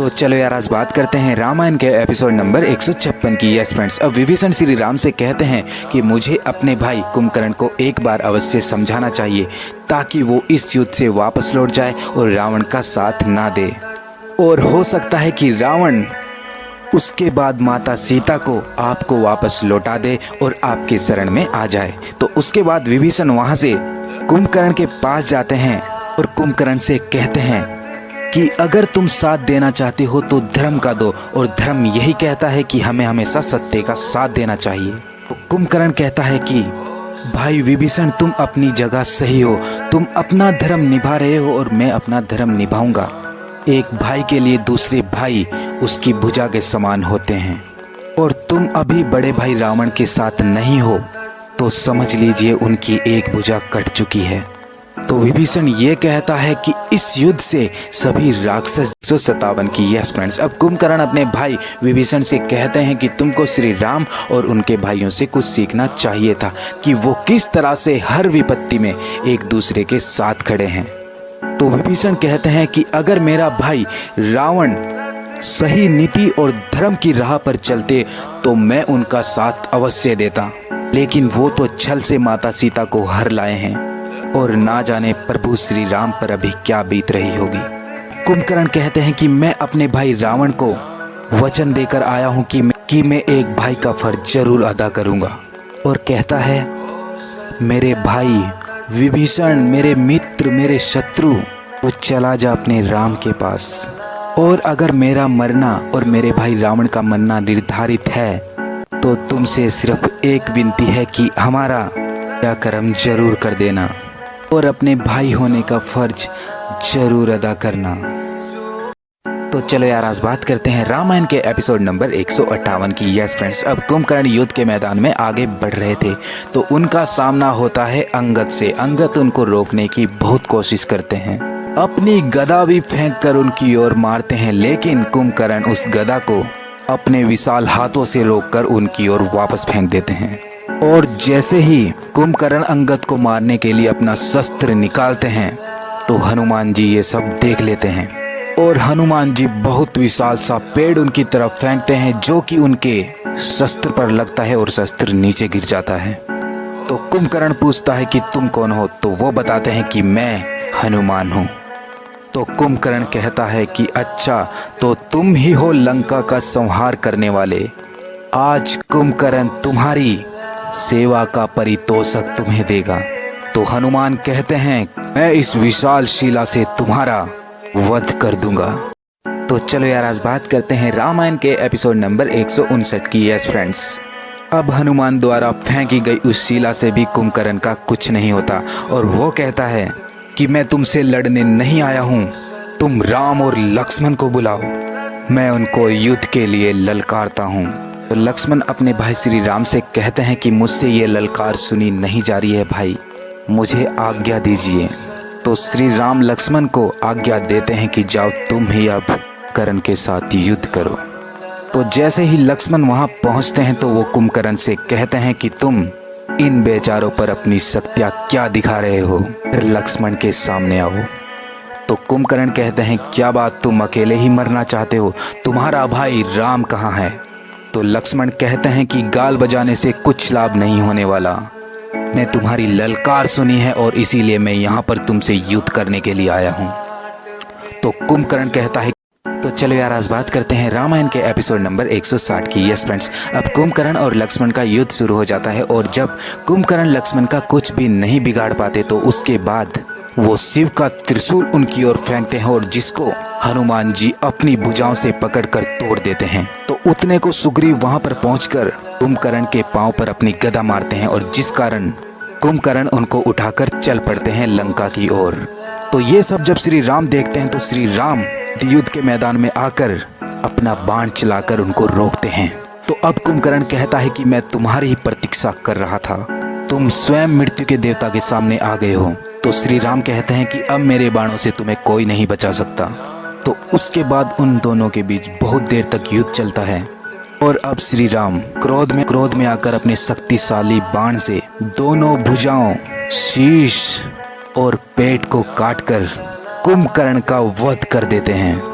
तो चलो यार आज बात करते हैं रामायण के एपिसोड नंबर 156 की। यस फ्रेंड्स, अब विभीषण श्री राम से कहते हैं कि मुझे अपने भाई कुंभकर्ण को एक बार अवश्य समझाना चाहिए ताकि वो इस युद्ध से वापस लौट जाए और रावण का साथ ना दे। और हो सकता है कि रावण उसके बाद माता सीता को आपको वापस लौटा दे और आपके शरण में आ जाए। तो उसके बाद विभीषण वहाँ से कुंभकर्ण के पास जाते हैं और कुंभकर्ण से कहते हैं कि अगर तुम साथ देना चाहते हो तो धर्म का दो, और धर्म यही कहता है कि हमें हमेशा सत्य का साथ देना चाहिए। तो कुंभकर्ण कहता है कि भाई विभीषण, तुम अपनी जगह सही हो, तुम अपना धर्म निभा रहे हो और मैं अपना धर्म निभाऊंगा। एक भाई के लिए दूसरे भाई उसकी भुजा के समान होते हैं, और तुम अभी बड़े भाई रावण के साथ नहीं हो तो समझ लीजिए उनकी एक भुजा कट चुकी है। तो विभीषण ये कहता है कि इस युद्ध से सभी राक्षस 157 की। यस फ्रेंड्स, अब कुंभकर्ण अपने भाई विभीषण से कहते हैं कि तुमको श्री राम और उनके भाइयों से कुछ सीखना चाहिए था कि वो किस तरह से हर विपत्ति में एक दूसरे के साथ खड़े हैं। तो विभीषण कहते हैं कि अगर मेरा भाई रावण सही नीति और धर्म की राह पर चलते तो मैं उनका साथ अवश्य देता, लेकिन वो तो छल से माता सीता को हर लाए हैं और ना जाने प्रभु श्री राम पर अभी क्या बीत रही होगी। कुंभकर्ण कहते हैं कि मैं अपने भाई रावण को वचन देकर आया हूँ कि मैं एक भाई का फर्ज जरूर अदा करूँगा। और कहता है मेरे भाई विभीषण, मेरे मित्र, मेरे शत्रु, वो चला जा अपने राम के पास, और अगर मेरा मरना और मेरे भाई रावण का मरना निर्धारित है तो तुमसे सिर्फ एक विनती है कि हमारा कर्म जरूर कर देना और अपने भाई होने का फर्ज जरूर अदा करना। तो चलो यार आज बात करते हैं रामायण के एपिसोड नंबर 158 की। यस फ्रेंड्स, अब कुंभकर्ण युद्ध के मैदान में आगे बढ़ रहे थे तो उनका सामना होता है अंगद से। अंगद उनको रोकने की बहुत कोशिश करते हैं, अपनी गदा भी फेंक कर उनकी ओर मारते हैं, लेकिन कुंभकर्ण उस गदा को अपने विशाल हाथों से रोककर उनकी ओर वापस फेंक देते हैं। और जैसे ही कुंभकर्ण अंगद को मारने के लिए अपना शस्त्र निकालते हैं तो हनुमान जी ये सब देख लेते हैं, और हनुमान जी बहुत विशाल सा पेड़ उनकी तरफ फेंकते हैं जो कि उनके शस्त्र पर लगता है और शस्त्र नीचे गिर जाता है। तो कुंभकर्ण पूछता है कि तुम कौन हो, तो वो बताते हैं कि मैं हनुमान हूँ। तो कुंभकर्ण कहता है कि अच्छा, तो तुम ही हो लंका का संहार करने वाले। आज कुंभकर्ण तुम्हारी सेवा का परितोषक तुम्हें देगा। तो हनुमान कहते हैं मैं इस विशाल शिला से तुम्हारा वध कर दूंगा। तो चलो यार आज बात करते हैं रामायण के एपिसोड नंबर 159 की। यस फ्रेंड्स, अब हनुमान द्वारा फेंकी गई उस शिला से भी कुंभकर्ण का कुछ नहीं होता, और वो कहता है कि मैं तुमसे लड़ने नहीं आया हूँ, तुम राम और लक्ष्मण को बुलाओ, मैं उनको युद्ध के लिए ललकारता हूँ। तो लक्ष्मण अपने भाई श्री राम से कहते हैं कि मुझसे ये ललकार सुनी नहीं जा रही है भाई, मुझे आज्ञा दीजिए। तो श्री राम लक्ष्मण को आज्ञा देते हैं कि जाओ तुम ही अब कर्ण के साथ युद्ध करो। तो जैसे ही लक्ष्मण वहां पहुंचते हैं तो वो कुंभकर्ण से कहते हैं कि तुम इन बेचारों पर अपनी शक्तियां क्या दिखा रहे हो, फिर लक्ष्मण के सामने आओ। तो कुंभकर्ण कहते हैं क्या बात, तुम अकेले ही मरना चाहते हो, तुम्हारा भाई राम कहाँ है? तो लक्ष्मण कहते हैं कि गाल बजाने से कुछ लाभ नहीं होने वाला, मैं तुम्हारी ललकार सुनी है और इसीलिए मैं यहाँ पर तुमसे युद्ध करने के लिए आया हूँ। तो कुंभकर्ण कहता है तो चलो यार आज बात करते हैं रामायण के एपिसोड नंबर 160 की। यस फ्रेंड्स, अब कुंभकर्ण और लक्ष्मण का युद्ध शुरू हो जाता है, और जब कुंभकर्ण लक्ष्मण का कुछ भी नहीं बिगाड़ पाते तो उसके बाद वो शिव का त्रिशूल उनकी ओर फेंकते हैं, और जिसको हनुमान जी अपनी भुजाओं से पकड़कर तोड़ देते हैं। तो उतने को सुग्रीव वहां पर पहुंचकर कुंभकर्ण के पांव पर अपनी गदा मारते हैं, और जिस कारण कुंभकर्ण उनको उठाकर चल पड़ते हैं लंका की ओर। तो ये सब जब श्री राम देखते हैं तो श्री राम युद्ध के मैदान में आकर अपना बाण चलाकर उनको रोकते हैं। तो अब कुंभकर्ण कहता है कि मैं तुम्हारी ही प्रतीक्षा कर रहा था, तुम स्वयं मृत्यु के देवता के सामने आ गए हो। तो श्री राम कहते हैं कि अब मेरे बाणों से तुम्हें कोई नहीं बचा सकता। तो उसके बाद उन दोनों के बीच बहुत देर तक युद्ध चलता है, और अब श्री राम क्रोध में आकर अपने शक्तिशाली बाण से दोनों भुजाओं, शीश और पेट को काटकर कुंभकर्ण का वध कर देते हैं।